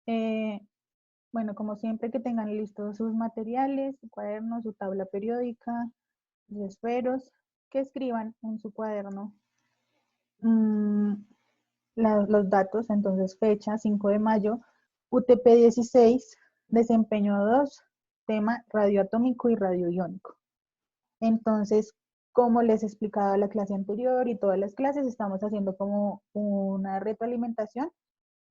Bueno, como siempre que tengan listos sus materiales, su cuaderno, su tabla periódica, sus esferos, que escriban en su cuaderno los datos, entonces fecha 5 de mayo, UTP 16, desempeño 2, tema radioatómico y radioiónico. Entonces, como les explicaba la clase anterior y todas las clases, estamos haciendo como una retroalimentación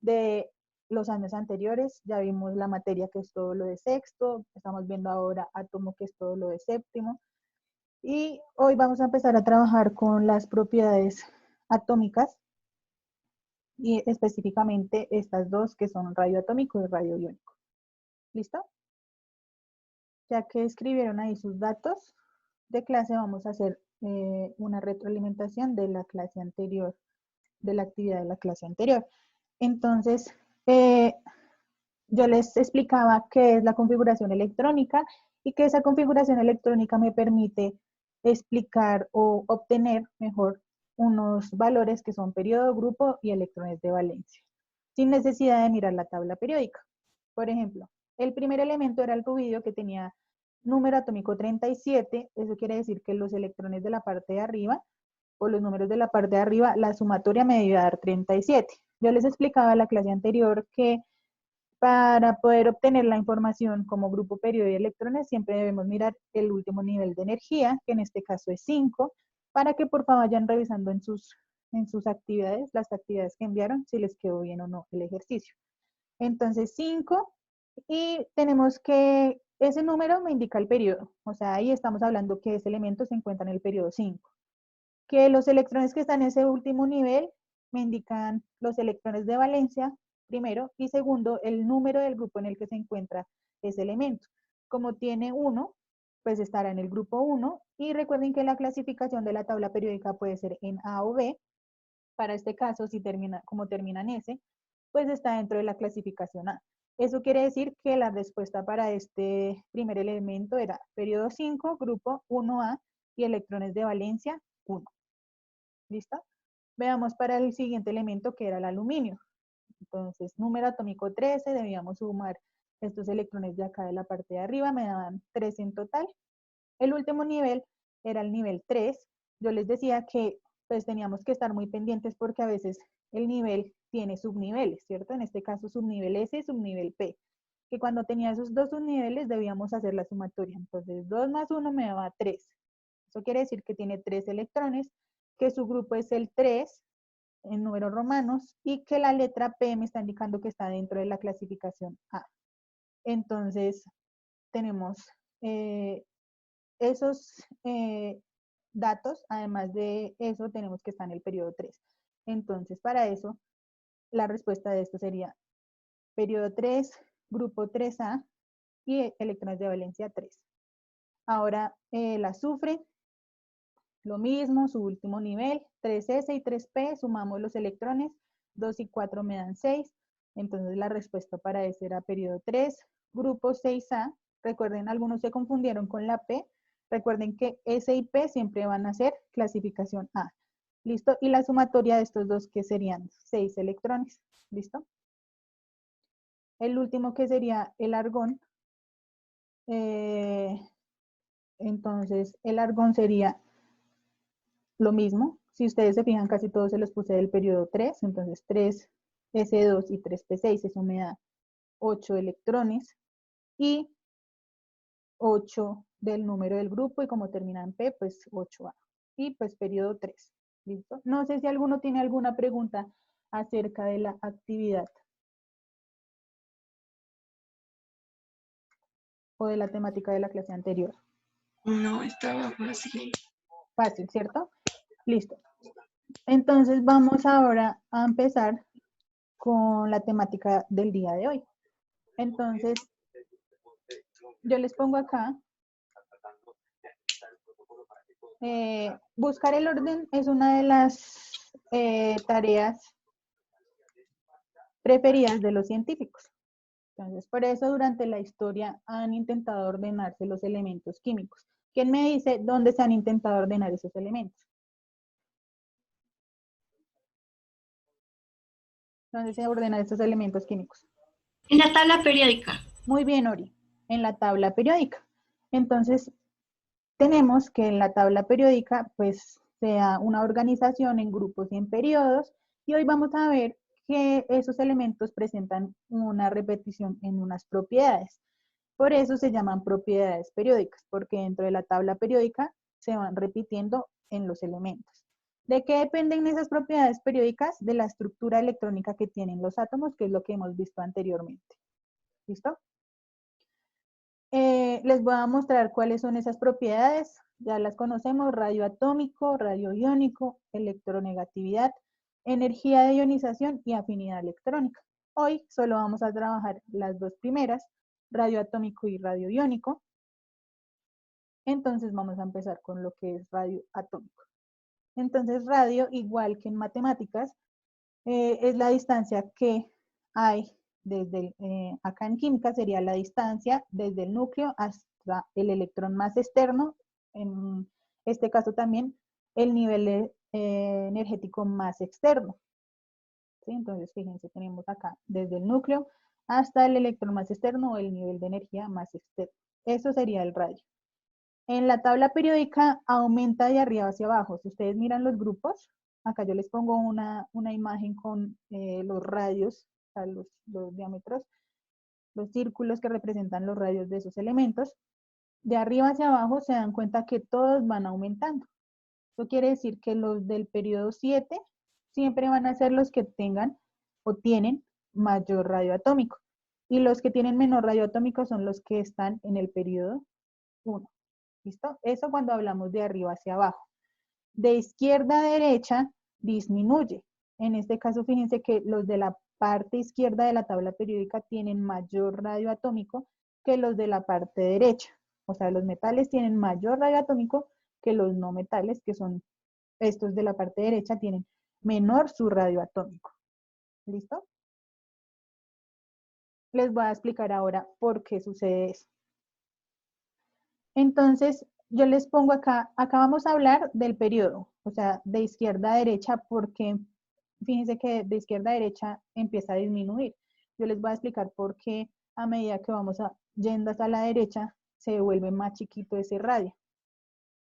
de los años anteriores. Ya vimos la materia que es todo lo de sexto, estamos viendo ahora átomo que es todo lo de séptimo. Y hoy vamos a empezar a trabajar con las propiedades atómicas y específicamente estas dos que son radioatómico y radioiónico. ¿Listo? Ya que escribieron ahí sus datos de clase, vamos a hacer una retroalimentación de la clase anterior, de la actividad de la clase anterior. Entonces, yo les explicaba qué es la configuración electrónica y que esa configuración electrónica me permite explicar o obtener mejor unos valores que son periodo, grupo y electrones de valencia, sin necesidad de mirar la tabla periódica. Por ejemplo, el primer elemento era el rubidio, que tenía número atómico 37, eso quiere decir que los electrones de la parte de arriba, o los números de la parte de arriba, la sumatoria me debía dar 37. Yo les explicaba en la clase anterior que para poder obtener la información como grupo, periodo y electrones, siempre debemos mirar el último nivel de energía, que en este caso es 5, para que por favor vayan revisando en sus actividades, las actividades que enviaron, si les quedó bien o no el ejercicio. Entonces 5, y tenemos que, ese número me indica el periodo, o sea, ahí estamos hablando que ese elemento se encuentra en el periodo 5. Que los electrones que están en ese último nivel me indican los electrones de valencia, primero, y segundo, el número del grupo en el que se encuentra ese elemento. Como tiene 1, pues estará en el grupo 1, y recuerden que la clasificación de la tabla periódica puede ser en A o B. Para este caso, si termina, como termina en S, pues está dentro de la clasificación A. Eso quiere decir que la respuesta para este primer elemento era periodo 5, grupo 1A y electrones de valencia 1. ¿Listo? Veamos para el siguiente elemento, que era el aluminio. Entonces, número atómico 13, debíamos sumar estos electrones de acá de la parte de arriba, me daban 3 en total. El último nivel era el nivel 3. Yo les decía que pues teníamos que estar muy pendientes porque a veces el nivel tiene subniveles, ¿cierto? En este caso subnivel S y subnivel P, que cuando tenía esos dos subniveles debíamos hacer la sumatoria. Entonces 2 más 1 me daba 3. Eso quiere decir que tiene 3 electrones, que su grupo es el 3 en números romanos y que la letra P me está indicando que está dentro de la clasificación A. Entonces tenemos esos datos, además de eso tenemos que estar en el periodo 3. Entonces para eso la respuesta de esto sería periodo 3, grupo 3A y electrones de valencia 3. Ahora el azufre, lo mismo, su último nivel, 3S y 3P, sumamos los electrones, 2 y 4 me dan 6, entonces la respuesta para ese era periodo 3, grupo 6A, recuerden, algunos se confundieron con la P, recuerden que S y P siempre van a ser clasificación A, ¿listo? Y la sumatoria de estos dos que serían 6 electrones, ¿listo? El último que sería el argón, entonces el argón sería lo mismo, si ustedes se fijan, casi todos se los puse del periodo 3, entonces 3S2 y 3P6, eso me da 8 electrones y 8 del número del grupo, y como termina en P, pues 8A. Y pues periodo 3, ¿listo? No sé si alguno tiene alguna pregunta acerca de la actividad o de la temática de la clase anterior. No, estaba fácil. Fácil, ¿cierto? Listo. Entonces vamos ahora a empezar con la temática del día de hoy. Entonces, yo les pongo acá, buscar el orden es una de las tareas preferidas de los científicos. Entonces, por eso durante la historia han intentado ordenarse los elementos químicos. ¿Quién me dice dónde se han intentado ordenar esos elementos? ¿Dónde se ordenan estos elementos químicos? En la tabla periódica. Muy bien, Ori, en la tabla periódica. Entonces, tenemos que en la tabla periódica, pues, sea una organización en grupos y en periodos, y hoy vamos a ver que esos elementos presentan una repetición en unas propiedades. Por eso se llaman propiedades periódicas, porque dentro de la tabla periódica se van repitiendo en los elementos. ¿De qué dependen esas propiedades periódicas? De la estructura electrónica que tienen los átomos, que es lo que hemos visto anteriormente. ¿Listo? Les voy a mostrar cuáles son esas propiedades. Ya las conocemos: radioatómico, radioiónico, electronegatividad, energía de ionización y afinidad electrónica. Hoy solo vamos a trabajar las dos primeras, radioatómico y radioiónico. Entonces vamos a empezar con lo que es radioatómico. Entonces radio, igual que en matemáticas, es la distancia que hay desde acá en química sería la distancia desde el núcleo hasta el electrón más externo, en este caso también el nivel energético más externo. ¿Sí? Entonces fíjense, tenemos acá desde el núcleo hasta el electrón más externo o el nivel de energía más externo. Eso sería el radio. En la tabla periódica aumenta de arriba hacia abajo. Si ustedes miran los grupos, acá yo les pongo una imagen con los radios, o sea, los diámetros, los círculos que representan los radios de esos elementos. De arriba hacia abajo se dan cuenta que todos van aumentando. Eso quiere decir que los del periodo 7 siempre van a ser los que tengan o tienen mayor radio atómico. Y los que tienen menor radio atómico son los que están en el periodo 1. ¿Listo? Eso cuando hablamos de arriba hacia abajo. De izquierda a derecha disminuye. En este caso, fíjense que los de la parte izquierda de la tabla periódica tienen mayor radio atómico que los de la parte derecha. O sea, los metales tienen mayor radio atómico que los no metales, que son estos de la parte derecha, tienen menor su radio atómico. ¿Listo? Les voy a explicar ahora por qué sucede eso. Entonces, yo les pongo acá vamos a hablar del periodo, o sea, de izquierda a derecha, porque fíjense que de izquierda a derecha empieza a disminuir. Yo les voy a explicar por qué a medida que vamos yendo hacia la derecha, se vuelve más chiquito ese radio.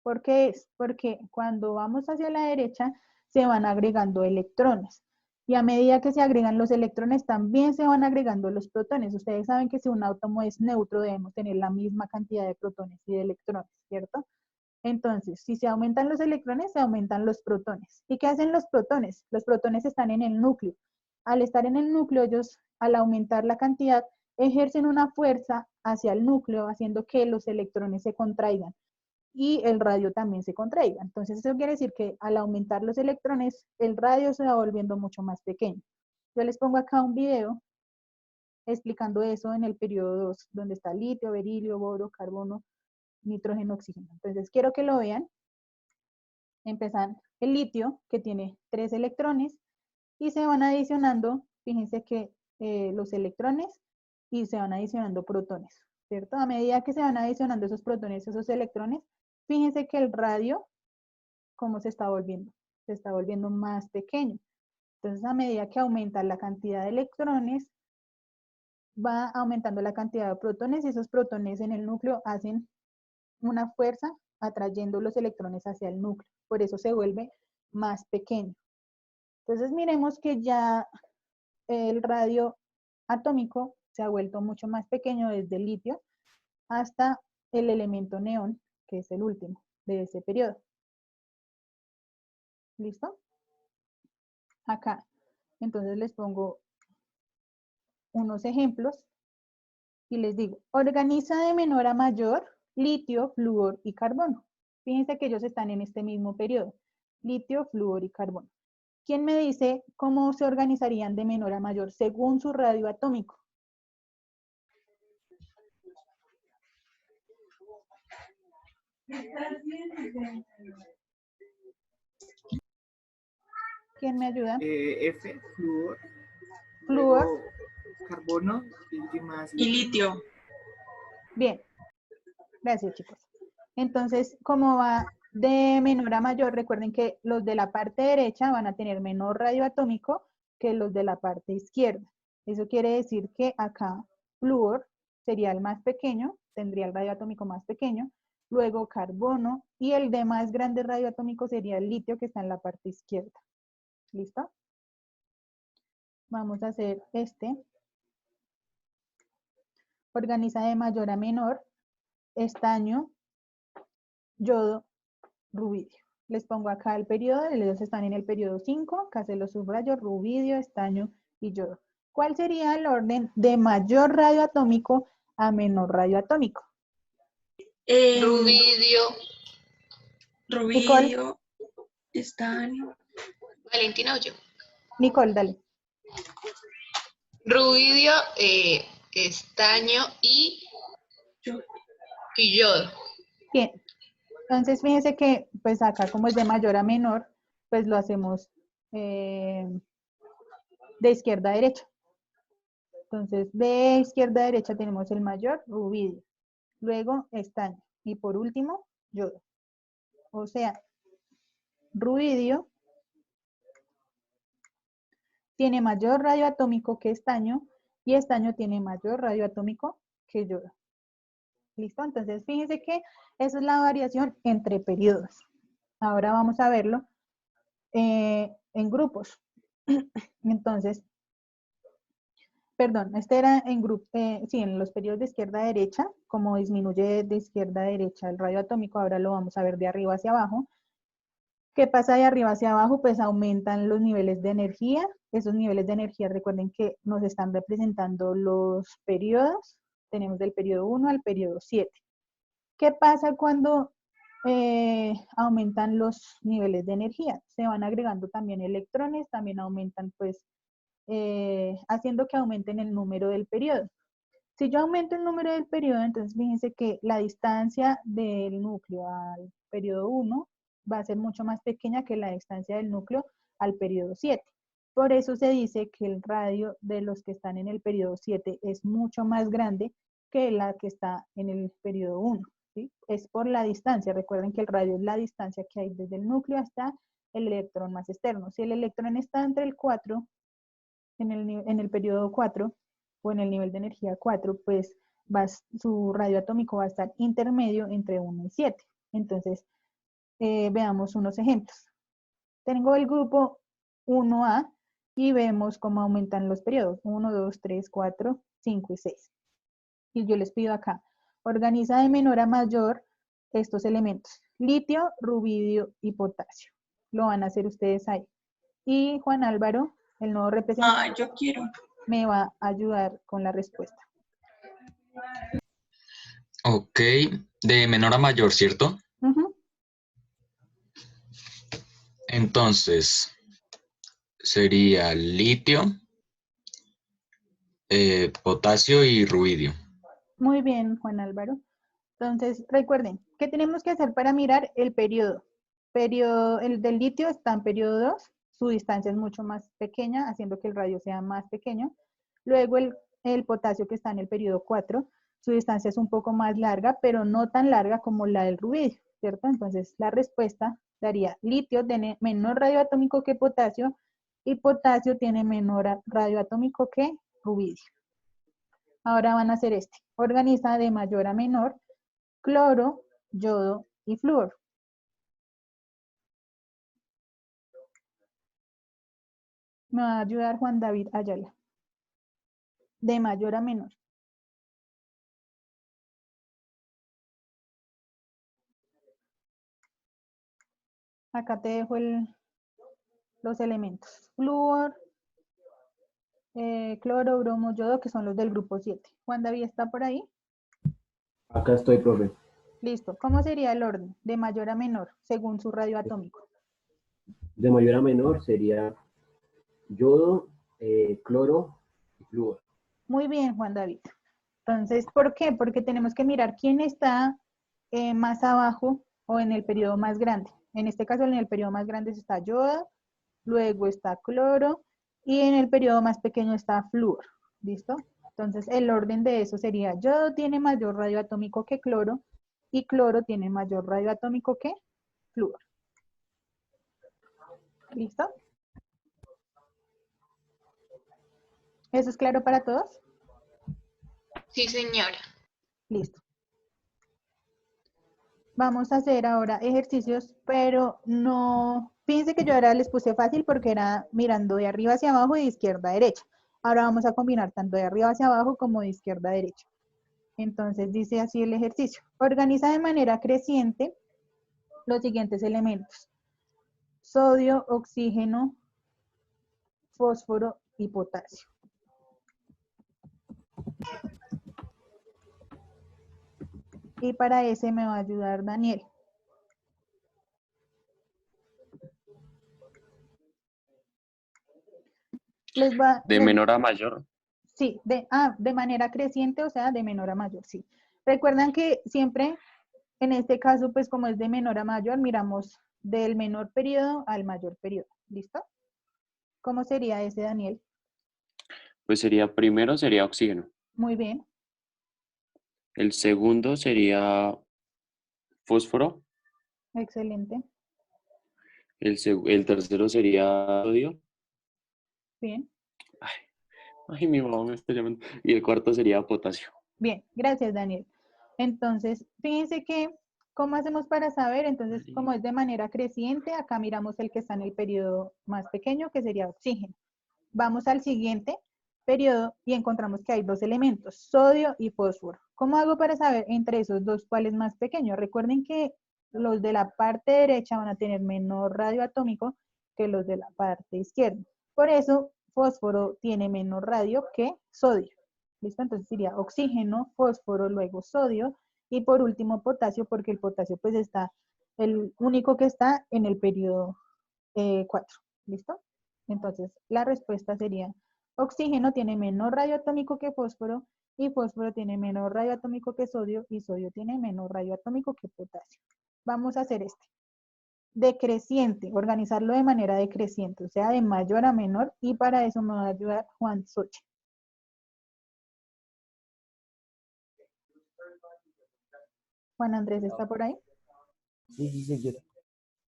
¿Por qué es? Porque cuando vamos hacia la derecha, se van agregando electrones. Y a medida que se agregan los electrones, también se van agregando los protones. Ustedes saben que si un átomo es neutro, debemos tener la misma cantidad de protones y de electrones, ¿cierto? Entonces, si se aumentan los electrones, se aumentan los protones. ¿Y qué hacen los protones? Los protones están en el núcleo. Al estar en el núcleo, ellos, al aumentar la cantidad, ejercen una fuerza hacia el núcleo, haciendo que los electrones se contraigan y el radio también se contraiga. Entonces eso quiere decir que al aumentar los electrones, el radio se va volviendo mucho más pequeño. Yo les pongo acá un video explicando eso en el periodo 2, donde está litio, berilio, boro, carbono, nitrógeno, oxígeno. Entonces quiero que lo vean. Empiezan el litio, que tiene 3 electrones, y se van adicionando, fíjense que los electrones, y se van adicionando protones, ¿cierto? A medida que se van adicionando esos protones, esos electrones, fíjense que el radio, ¿cómo se está volviendo? Se está volviendo más pequeño. Entonces, a medida que aumenta la cantidad de electrones, va aumentando la cantidad de protones, y esos protones en el núcleo hacen una fuerza atrayendo los electrones hacia el núcleo. Por eso se vuelve más pequeño. Entonces, miremos que ya el radio atómico se ha vuelto mucho más pequeño desde el litio hasta el elemento neón, que es el último de ese periodo. ¿Listo? Acá. Entonces les pongo unos ejemplos y les digo, organiza de menor a mayor litio, flúor y carbono. Fíjense que ellos están en este mismo periodo, litio, flúor y carbono. ¿Quién me dice cómo se organizarían de menor a mayor según su radio atómico? ¿Quién me ayuda? F, flúor, Flúor. luego carbono y más Y litio. Bien, gracias chicos. Entonces, como va de menor a mayor, recuerden que los de la parte derecha van a tener menor radio atómico que los de la parte izquierda. Eso quiere decir que acá flúor sería el más pequeño, tendría el radio atómico más pequeño, luego carbono, y el de más grande radio atómico sería el litio, que está en la parte izquierda. ¿Listo? Vamos a hacer este. Organiza de mayor a menor, estaño, yodo, rubidio. Les pongo acá el periodo, ellos están en el periodo 5, acá se los subrayo, rubidio, estaño y yodo. ¿Cuál sería el orden de mayor radio atómico a menor radio atómico? Rubidio. Nicole, Rubidio, estaño, Valentina o yo. Nicole, dale. Rubidio, estaño yo. y yodo. Bien, entonces fíjense que pues acá como es de mayor a menor, pues lo hacemos de izquierda a derecha. Entonces de izquierda a derecha tenemos el mayor, rubidio, luego estaño y por último yodo. O sea, rubidio tiene mayor radio atómico que estaño y estaño tiene mayor radio atómico que yodo. ¿Listo? Entonces fíjense que esa es la variación entre periodos. Ahora vamos a verlo en grupos. Entonces, perdón, este era en grupo, sí, en los periodos de izquierda a derecha, como disminuye de izquierda a derecha el radio atómico, ahora lo vamos a ver de arriba hacia abajo. ¿Qué pasa de arriba hacia abajo? Pues aumentan los niveles de energía. Esos niveles de energía, recuerden que nos están representando los periodos. Tenemos del periodo 1 al periodo 7. ¿Qué pasa cuando aumentan los niveles de energía? Se van agregando también electrones, también aumentan, pues, haciendo que aumenten el número del periodo. Si yo aumento el número del periodo, entonces fíjense que la distancia del núcleo al periodo 1 va a ser mucho más pequeña que la distancia del núcleo al periodo 7. Por eso se dice que el radio de los que están en el periodo 7 es mucho más grande que la que está en el periodo 1. ¿Sí? Es por la distancia. Recuerden que el radio es la distancia que hay desde el núcleo hasta el electrón más externo. Si el electrón está entre el 4, en el periodo 4, o en el nivel de energía 4, pues su radio atómico va a estar intermedio entre 1 y 7. Entonces, veamos unos ejemplos. Tengo el grupo 1A y vemos cómo aumentan los periodos. 1, 2, 3, 4, 5 y 6. Y yo les pido acá, organiza de menor a mayor estos elementos. Litio, rubidio y potasio. Lo van a hacer ustedes ahí. Y Juan Álvaro, el nuevo representante, Yo quiero. me va a ayudar con la respuesta. Ok, de menor a mayor, ¿cierto? Ujú. Entonces, sería litio, potasio y rubidio. Muy bien, Juan Álvaro. Entonces, recuerden, ¿qué tenemos que hacer para mirar el periodo? El del litio está en periodo 2, su distancia es mucho más pequeña, haciendo que el radio sea más pequeño. Luego el potasio que está en el periodo 4, su distancia es un poco más larga, pero no tan larga como la del rubidio, ¿cierto? Entonces, la respuesta daría litio tiene menor radio atómico que potasio y potasio tiene menor radio atómico que rubidio. Ahora van a hacer este. Organiza de mayor a menor cloro, yodo y flúor. Me va a ayudar Juan David Ayala. De mayor a menor. Acá te dejo los elementos. Flúor, cloro, bromo, yodo, que son los del grupo 7. Juan David está por ahí. Acá estoy, profe. Listo. ¿Cómo sería el orden? De mayor a menor, según su radio atómico. De mayor a menor sería yodo, cloro y flúor. Muy bien, Juan David. Entonces, ¿por qué? Porque tenemos que mirar quién está más abajo o en el periodo más grande. En este caso, en el periodo más grande está yodo, luego está cloro y en el periodo más pequeño está flúor. ¿Listo? Entonces, el orden de eso sería yodo tiene mayor radio atómico que cloro y cloro tiene mayor radio atómico que flúor. ¿Listo? ¿Eso es claro para todos? Sí, señora. Listo. Vamos a hacer ahora ejercicios, pero no, fíjense que yo ahora les puse fácil porque era mirando de arriba hacia abajo y de izquierda a derecha. Ahora vamos a combinar tanto de arriba hacia abajo como de izquierda a derecha. Entonces dice así el ejercicio. Organiza de manera creciente los siguientes elementos: sodio, oxígeno, fósforo y potasio. Y para ese me va a ayudar Daniel. De menor a mayor. Sí, de manera creciente, o sea, de menor a mayor, sí. Recuerdan que siempre, en este caso, pues como es de menor a mayor, miramos del menor periodo al mayor periodo. ¿Listo? ¿Cómo sería ese, Daniel? Pues sería, primero sería oxígeno. Muy bien, El segundo sería fósforo. excelente, El tercero sería sodio. bien. Ay, mi mamá me está llamando. Y el cuarto sería potasio. Bien, gracias, Daniel. Entonces, fíjense que, ¿cómo hacemos para saber? Entonces, como es de manera creciente, acá miramos el que está en el periodo más pequeño, que sería oxígeno. Vamos al siguiente periodo y encontramos que hay dos elementos, sodio y fósforo. ¿Cómo hago para saber entre esos dos cuál es más pequeño? Recuerden que los de la parte derecha van a tener menor radio atómico que los de la parte izquierda. Por eso, fósforo tiene menos radio que sodio. ¿Listo? Entonces sería oxígeno, fósforo, luego sodio y por último potasio, porque el potasio pues está, el único que está en el periodo 4. ¿Listo? Entonces la respuesta sería oxígeno tiene menor radio atómico que fósforo y fósforo tiene menor radio atómico que sodio y sodio tiene menor radio atómico que potasio. Vamos a hacer este. Decreciente, organizarlo de manera decreciente, o sea, de mayor a menor, y para eso me va a ayudar Juan Sochi. Juan Andrés, ¿está por ahí? Sí, señora.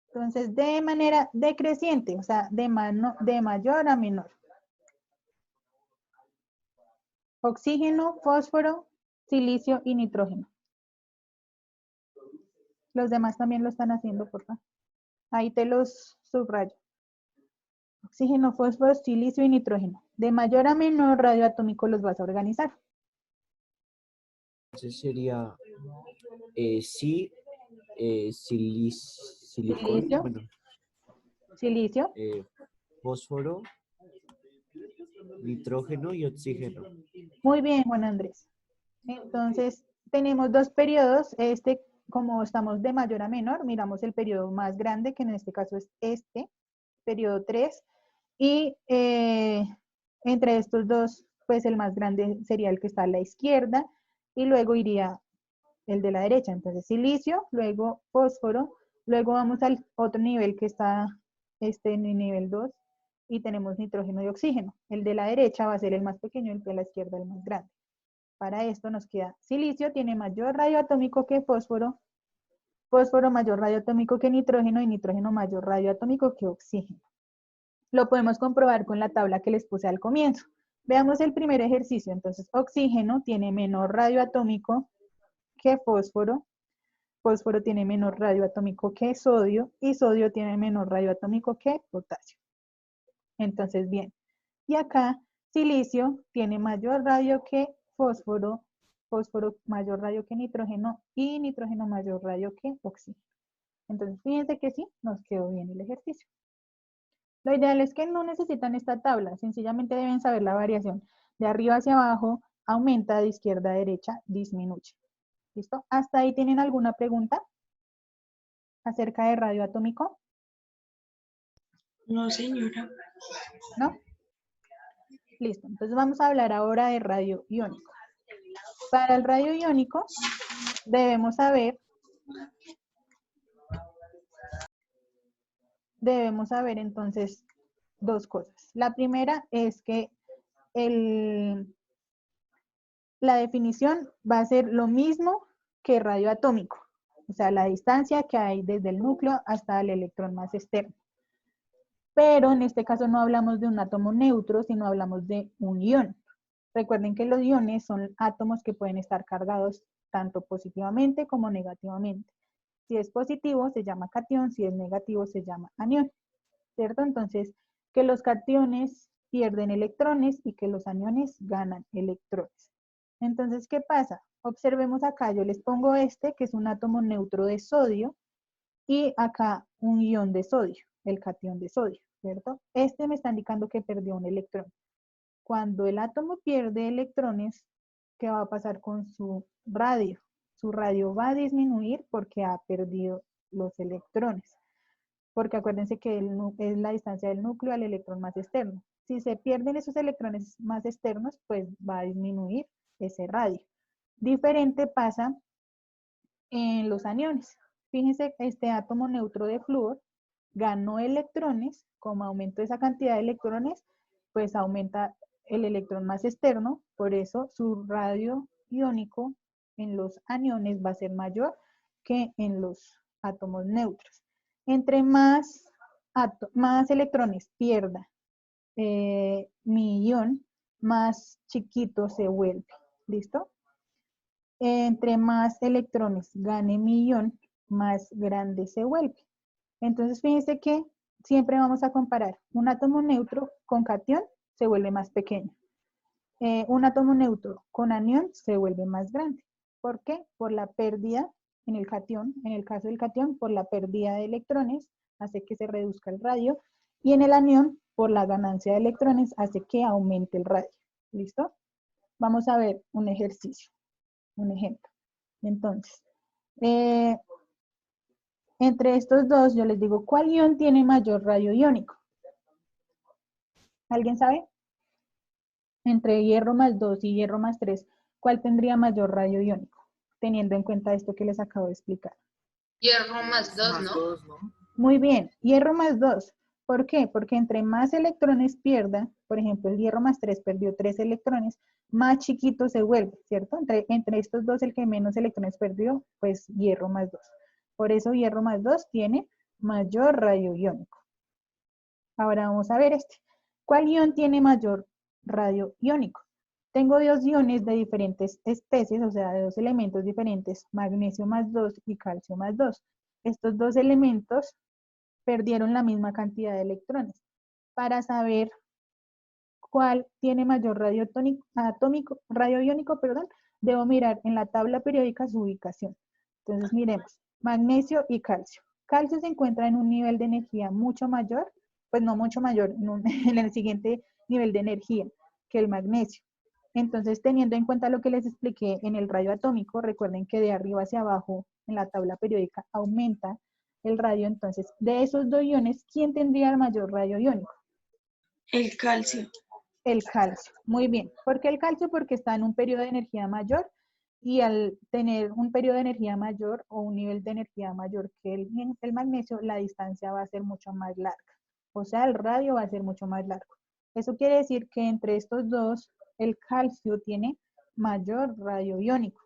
Entonces, de manera decreciente, o sea, de mayor a menor. Oxígeno, fósforo, silicio y nitrógeno. Los demás también lo están haciendo, por favor. Ahí te los subrayo. Oxígeno, fósforo, silicio y nitrógeno. De mayor a menor radio atómico los vas a organizar. Entonces sería silicón, Silicio. bueno, Silicio. fósforo, nitrógeno y oxígeno. Muy bien, Juan Andrés. Entonces, tenemos dos periodos. Este, como estamos de mayor a menor, miramos el periodo más grande, que en este caso es este, periodo 3. Y entre estos dos, pues el más grande sería el que está a la izquierda y luego iría el de la derecha. Entonces, silicio, luego fósforo, luego vamos al otro nivel que está en el nivel 2 y tenemos nitrógeno y oxígeno. El de la derecha va a ser el más pequeño, el de la izquierda el más grande. Para esto nos queda silicio, tiene mayor radio atómico que fósforo, fósforo mayor radio atómico que nitrógeno y nitrógeno mayor radio atómico que oxígeno. Lo podemos comprobar con la tabla que les puse al comienzo. Veamos el primer ejercicio. Entonces, oxígeno tiene menor radio atómico que fósforo, fósforo tiene menor radio atómico que sodio y sodio tiene menor radio atómico que potasio. Entonces, bien. Y acá, silicio tiene mayor radio que fósforo, fósforo mayor radio que nitrógeno y nitrógeno mayor radio que oxígeno. Entonces, fíjense que sí, nos quedó bien el ejercicio. Lo ideal es que no necesitan esta tabla, sencillamente deben saber la variación. De arriba hacia abajo, aumenta, de izquierda a derecha, disminuye. ¿Listo? ¿Hasta ahí tienen alguna pregunta acerca de radio atómico? No, señora. ¿No? Listo, entonces vamos a hablar ahora de radio iónico. Para el radio iónico debemos saber entonces dos cosas. La primera es que la definición va a ser lo mismo que radio atómico, o sea, la distancia que hay desde el núcleo hasta el electrón más externo. pero en este caso no hablamos de un átomo neutro, sino hablamos de un ion. Recuerden que los iones son átomos que pueden estar cargados tanto positivamente como negativamente. Si es positivo se llama catión, si es negativo se llama anión, ¿cierto? Entonces, que los cationes pierden electrones y que los aniones ganan electrones. Entonces, ¿qué pasa? Observemos acá, yo les pongo este, que es un átomo neutro de sodio, y acá un ion de sodio, el catión de sodio, ¿cierto? Este me está indicando que perdió un electrón. Cuando el átomo pierde electrones, ¿qué va a pasar con su radio? Su radio va a disminuir porque ha perdido los electrones. Porque acuérdense que es la distancia del núcleo al electrón más externo. Si se pierden esos electrones más externos, pues va a disminuir ese radio. Diferente pasa en los aniones. Fíjense, este átomo neutro de flúor ganó electrones, como aumento esa cantidad de electrones, pues aumenta el electrón más externo, por eso su radio iónico en los aniones va a ser mayor que en los átomos neutros. Entre más electrones pierda mi ion, más chiquito se vuelve. ¿Listo? Entre más electrones gane mi ion, más grande se vuelve. Entonces, fíjense que siempre vamos a comparar un átomo neutro con catión, se vuelve más pequeño. Un átomo neutro con anión se vuelve más grande. ¿Por qué? Por la pérdida en el catión, en el caso del catión, por la pérdida de electrones, hace que se reduzca el radio, y en el anión, por la ganancia de electrones, hace que aumente el radio. ¿Listo? Vamos a ver un ejercicio, un ejemplo. Entonces, entre estos dos, yo les digo, ¿cuál ion tiene mayor radio iónico? ¿Alguien sabe? Entre hierro más 2 y hierro más 3, ¿cuál tendría mayor radio iónico? Teniendo en cuenta esto que les acabo de explicar. Hierro más 2, Más ¿no? 2, ¿no? Muy bien, hierro más 2. ¿Por qué? Porque entre más electrones pierda, por ejemplo, el hierro más 3 perdió 3 electrones, más chiquito se vuelve, ¿cierto? Entre estos dos, el que menos electrones perdió, pues hierro más 2. Por eso hierro más 2 tiene mayor radio iónico. Ahora vamos a ver este. ¿Cuál ion tiene mayor radio iónico? Tengo dos iones de diferentes especies, o sea, de dos elementos diferentes, magnesio más 2 y calcio más 2. Estos dos elementos perdieron la misma cantidad de electrones. Para saber cuál tiene mayor radio iónico, debo mirar en la tabla periódica su ubicación. Entonces miremos, magnesio y calcio. Calcio se encuentra en un nivel de energía mucho mayor, pues no mucho mayor, en el siguiente nivel de energía que el magnesio. Entonces, teniendo en cuenta lo que les expliqué en el radio atómico, recuerden que de arriba hacia abajo en la tabla periódica aumenta el radio. Entonces, de esos dos iones, ¿quién tendría el mayor radio iónico? El calcio. El calcio. Muy bien. ¿Por qué el calcio? Porque está en un periodo de energía mayor, y al tener un periodo de energía mayor o un nivel de energía mayor que el magnesio, la distancia va a ser mucho más larga. O sea, el radio va a ser mucho más largo. Eso quiere decir que entre estos dos, el calcio tiene mayor radio iónico.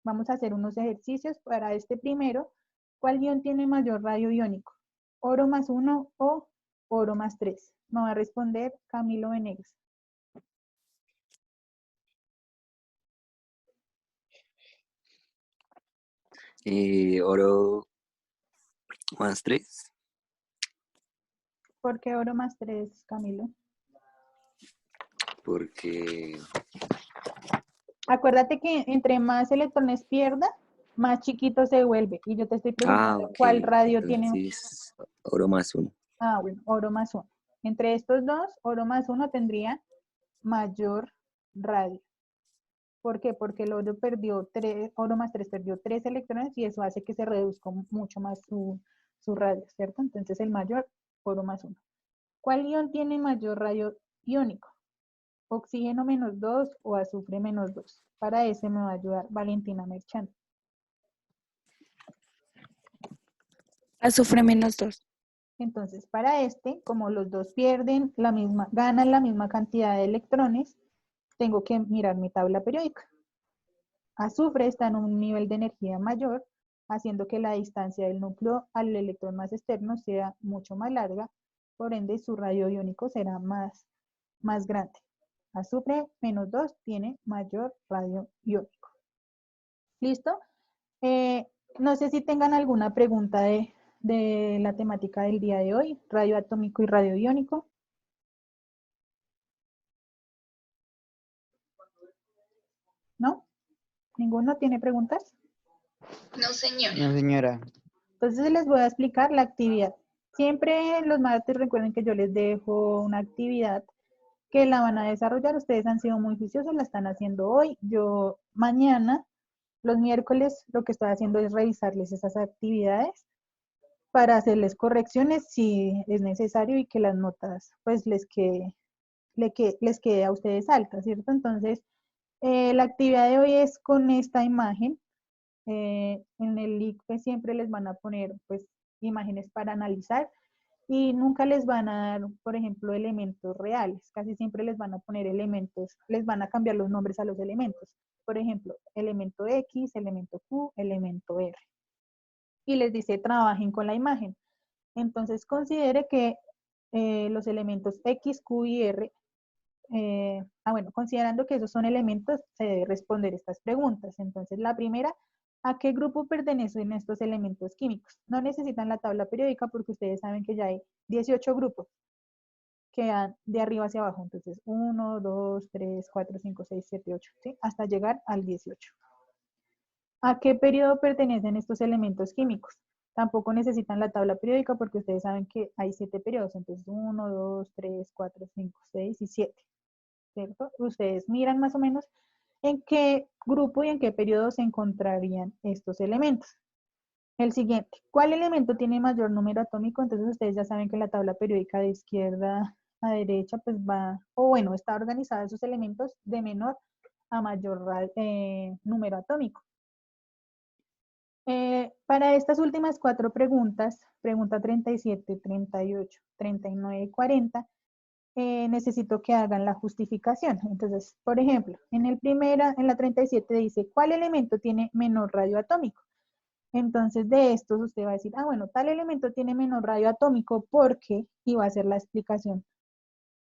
Vamos a hacer unos ejercicios para este primero. ¿Cuál ion tiene mayor radio iónico? ¿Oro más 1 o oro más 3? Me va a responder Camilo Venegas. Oro más 3, ¿Por qué oro más 3, Camilo? porque Acuérdate que entre más electrones pierda, más chiquito se vuelve. Y yo te estoy preguntando ok, cuál radio tiene. entonces oro más 1. Bueno, oro más 1. Entre estos dos, oro más 1 tendría mayor radio. ¿Por qué? Porque el oro perdió 3, oro más 3 perdió 3 electrones, y eso hace que se reduzca mucho más su radio, ¿cierto? Entonces el mayor, oro más 1. ¿Cuál ion tiene mayor radio iónico? Oxígeno menos 2 o azufre menos 2. Para ese me va a ayudar Valentina Merchant. Azufre menos 2. Entonces, para este, como los dos ganan la misma cantidad de electrones, tengo que mirar mi tabla periódica. Azufre está en un nivel de energía mayor, haciendo que la distancia del núcleo al electrón más externo sea mucho más larga, por ende su radio iónico será más grande. Azufre -2 tiene mayor radio iónico. ¿Listo? No sé si tengan alguna pregunta de la temática del día de hoy, radio atómico y radio iónico. ¿No? ¿Ninguno tiene preguntas? No, señora. No, señora. Entonces les voy a explicar la actividad. Siempre los martes recuerden que yo les dejo una actividad que la van a desarrollar. Ustedes han sido muy juiciosos, la están haciendo hoy. Yo mañana, los miércoles, lo que estoy haciendo es revisarles esas actividades para hacerles correcciones si es necesario y que las notas pues les quede a ustedes altas, ¿cierto? Entonces, la actividad de hoy es con esta imagen. En el ICFES siempre les van a poner pues imágenes para analizar y nunca les van a dar, por ejemplo, elementos reales. Casi siempre les van a poner elementos, les van a cambiar los nombres a los elementos. Por ejemplo, elemento X, elemento Q, elemento R. Y les dice trabajen con la imagen. Entonces considere que los elementos X, Q y R, bueno, considerando que esos son elementos, se debe responder estas preguntas. Entonces la primera, ¿a qué grupo pertenecen estos elementos químicos? No necesitan la tabla periódica porque ustedes saben que ya hay 18 grupos que van de arriba hacia abajo. Entonces 1, 2, 3, 4, 5, 6, 7, 8, ¿sí? Hasta llegar al 18. ¿A qué periodo pertenecen estos elementos químicos? Tampoco necesitan la tabla periódica porque ustedes saben que hay 7 periodos. Entonces 1, 2, 3, 4, 5, 6 y 7. ¿Cierto? Ustedes miran más o menos en qué grupo y en qué periodo se encontrarían estos elementos. El siguiente, ¿cuál elemento tiene mayor número atómico? Entonces ustedes ya saben que la tabla periódica de izquierda a derecha pues va, o bueno, está organizada esos elementos de menor a mayor número atómico. Para estas últimas 4 preguntas, pregunta 37, 38, 39 y 40, necesito que hagan la justificación. Entonces, por ejemplo, en la 37 dice, ¿cuál elemento tiene menor radio atómico? Entonces, de estos usted va a decir, bueno, tal elemento tiene menor radio atómico porque, y va a hacer la explicación,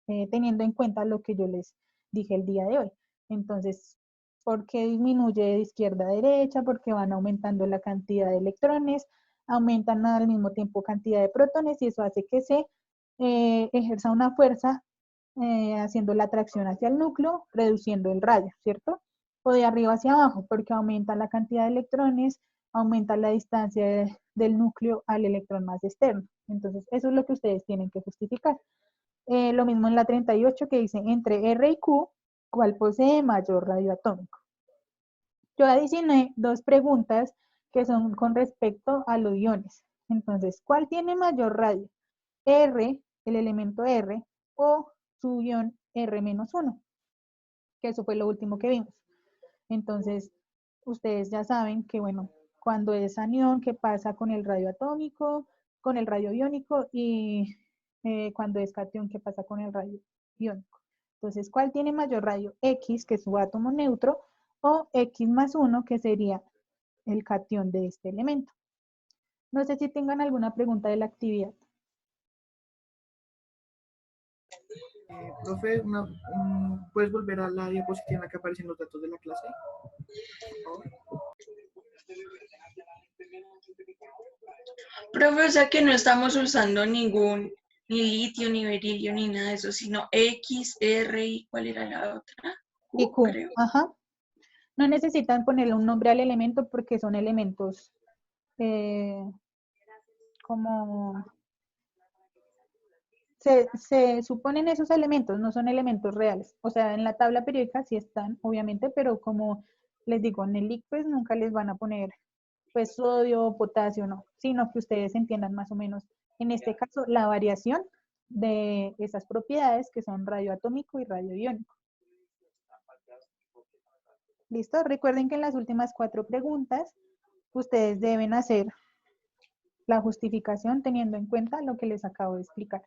teniendo en cuenta lo que yo les dije el día de hoy. Entonces, ¿por qué disminuye de izquierda a derecha? Porque van aumentando la cantidad de electrones, aumentan al mismo tiempo cantidad de protones y eso hace que se ejerza una fuerza haciendo la atracción hacia el núcleo, reduciendo el radio, ¿cierto? O de arriba hacia abajo, porque aumenta la cantidad de electrones, aumenta la distancia del núcleo al electrón más externo. Entonces, eso es lo que ustedes tienen que justificar. Lo mismo en la 38 que dice, entre R y Q, ¿cuál posee mayor radio atómico? Yo adicioné 2 preguntas que son con respecto a los iones. Entonces, ¿cuál tiene mayor radio? R, el elemento R, o su ion R-1, que eso fue lo último que vimos. Entonces, ustedes ya saben que, bueno, cuando es anión, ¿qué pasa con el radio atómico, con el radio iónico? Y cuando es catión, ¿qué pasa con el radio iónico? Entonces, ¿cuál tiene mayor radio? X, que es su átomo neutro, o X+1, que sería el catión de este elemento. No sé si tengan alguna pregunta de la actividad. Profe, ¿puedes volver a la diapositiva en la que aparecen los datos de la clase? Por favor. Profe, o sea que no estamos usando ni litio, ni beridio, ni nada de eso, sino X, R y ¿cuál era la otra? Y Q, creo. ajá. No necesitan ponerle un nombre al elemento porque son elementos como... Se suponen esos elementos, no son elementos reales. O sea, en la tabla periódica sí están, obviamente, pero como les digo, en el ICFES nunca les van a poner pues sodio, potasio, no, sino que ustedes entiendan más o menos, en este caso, la variación de esas propiedades que son radioatómico y radioiónico. ¿Listo? Recuerden que en las últimas 4 preguntas, ustedes deben hacer la justificación teniendo en cuenta lo que les acabo de explicar.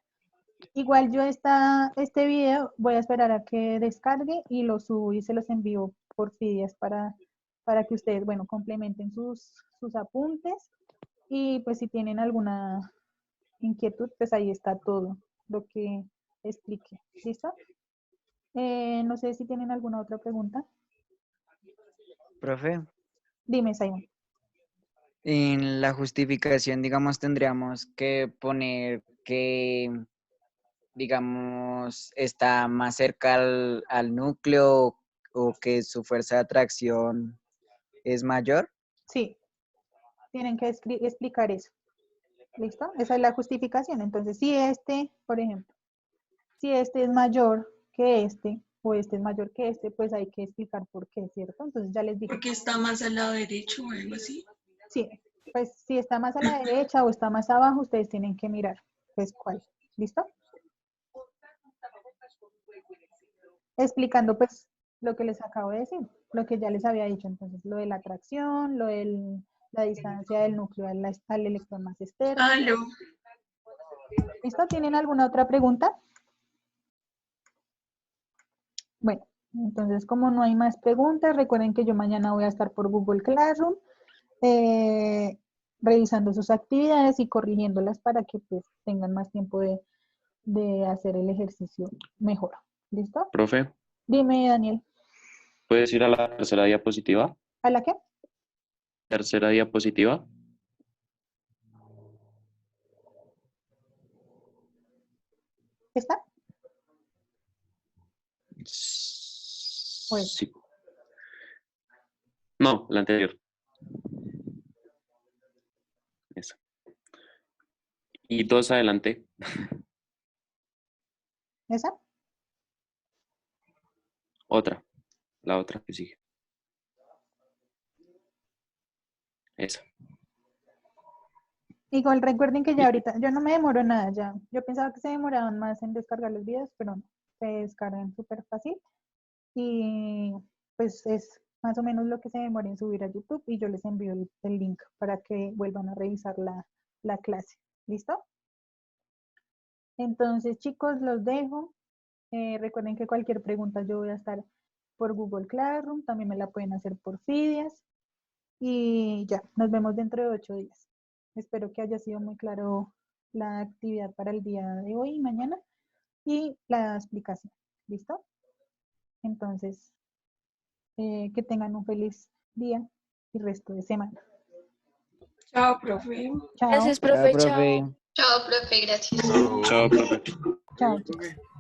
Igual yo este video voy a esperar a que descargue y lo subo y se los envío por CDs para que ustedes, bueno, complementen sus apuntes y pues si tienen alguna inquietud, pues ahí está todo lo que expliqué. ¿Listo? No sé si tienen alguna otra pregunta. Profe, Dime, Simon. en la justificación, digamos, tendríamos que poner que, digamos, está más cerca al núcleo o que su fuerza de atracción es mayor. Sí, tienen que explicar eso. ¿Listo? Esa es la justificación. Entonces, si este, por ejemplo, si este es mayor que este o este es mayor que este, pues hay que explicar por qué, ¿cierto? Entonces ya les dije. Porque está más al lado derecho o algo así. Sí, pues si está más a la derecha o está más abajo, ustedes tienen que mirar, pues cuál. ¿Listo? Explicando pues lo que les acabo de decir, lo que ya les había dicho. Entonces, lo de la atracción, lo de la distancia del núcleo al electrón más externo. Aló. ¿Listo? ¿Tienen alguna otra pregunta? Bueno, entonces como no hay más preguntas, recuerden que yo mañana voy a estar por Google Classroom revisando sus actividades y corrigiéndolas para que pues tengan más tiempo de hacer el ejercicio mejor. ¿Listo? Profe, Dime, Daniel. ¿puedes ir a la tercera diapositiva? ¿A la qué? Tercera diapositiva. ¿Está? Pues. Sí. No, la anterior. Esa. Y dos adelante. ¿Esa? Otra. La otra que sigue. Esa. Igual recuerden que ya ahorita, yo no me demoro nada ya. Yo pensaba que se demoraban más en descargar los videos, pero no. Se descargan súper fácil. Y pues es más o menos lo que se demora en subir a YouTube y yo les envío el link para que vuelvan a revisar la clase. ¿Listo? Entonces, chicos, los dejo. Recuerden que cualquier pregunta yo voy a estar por Google Classroom, también me la pueden hacer por Fidias. Y ya, nos vemos dentro de 8 días. Espero que haya sido muy claro la actividad para el día de hoy y mañana y la explicación. ¿Listo? Entonces, que tengan un feliz día y resto de semana. Chao, profe. Chao. Gracias, profe. Profe. Chao. Chao, profe, gracias. Chao, profe. Chao, chicos. Profe.